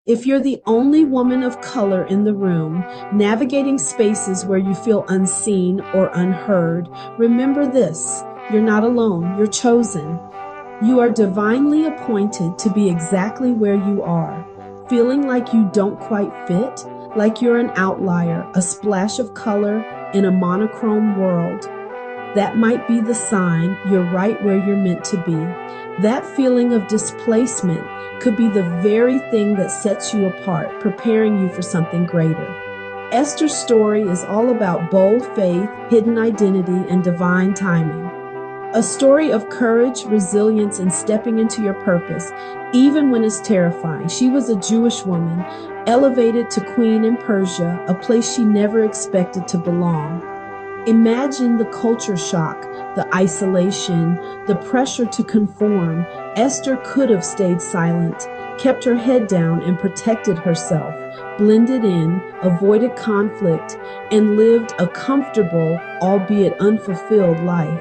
If you're the only woman of color in the room, navigating spaces where you feel unseen or unheard, remember this: you're not alone, you're chosen. You are divinely appointed to be exactly where you are. Feeling like you don't quite fit, like you're an outlier, a splash of color in a monochrome world, that might be the sign you're right where you're meant to be. That feeling of displacement could be the very thing that sets you apart, preparing you for something greater. Esther's story is all about bold faith, hidden identity, and divine timing. A story of courage, resilience, and stepping into your purpose, even when it's terrifying. She was a Jewish woman, elevated to queen in Persia, a place she never expected to belong. Imagine the culture shock, the isolation, the pressure to conform. Esther could have stayed silent, kept her head down and protected herself, blended in, avoided conflict, and lived a comfortable, albeit unfulfilled life.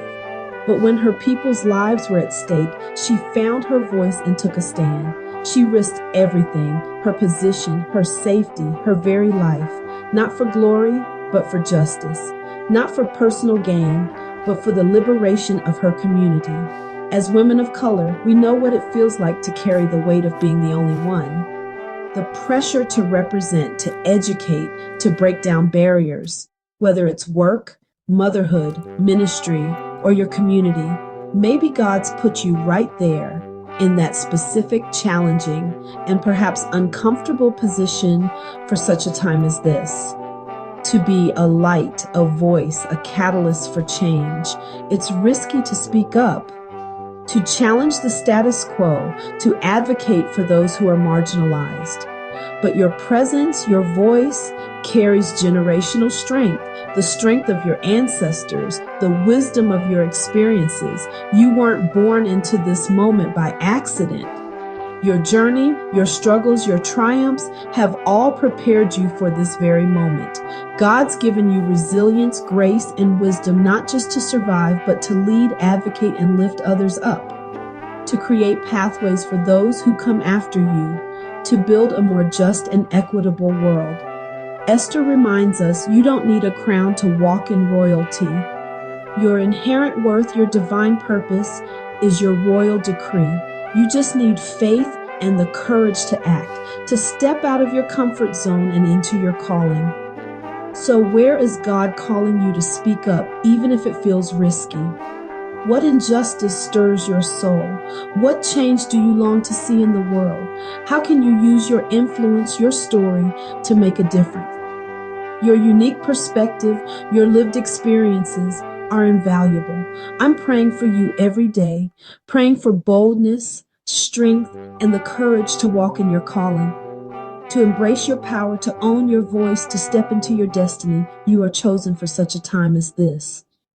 But when her people's lives were at stake, she found her voice and took a stand. She risked everything: her position, her safety, her very life, not for glory, but for justice. Not for personal gain, but for the liberation of her community. As women of color, we know what it feels like to carry the weight of being the only one. The pressure to represent, to educate, to break down barriers, whether it's work, motherhood, ministry, or your community. Maybe God's put you right there in that specific, challenging, and perhaps uncomfortable position for such a time as this. To be a light, a voice, a catalyst for change. It's risky to speak up, to challenge the status quo, to advocate for those who are marginalized. But your presence, your voice, carries generational strength, the strength of your ancestors, the wisdom of your experiences. You weren't born into this moment by accident. Your journey, your struggles, your triumphs have all prepared you for this very moment. God's given you resilience, grace, and wisdom, not just to survive, but to lead, advocate, and lift others up, to create pathways for those who come after you, to build a more just and equitable world. Esther reminds us you don't need a crown to walk in royalty. Your inherent worth, your divine purpose, is your royal decree. You just need faith and the courage to act, to step out of your comfort zone and into your calling. So where is God calling you to speak up, even if it feels risky? What injustice stirs your soul? What change do you long to see in the world? How can you use your influence, your story, to make a difference? Your unique perspective, your lived experiences are invaluable. I'm praying for you every day, praying for boldness, strength, and the courage to walk in your calling, to embrace your power, to own your voice, to step into your destiny. You are chosen for such a time as this.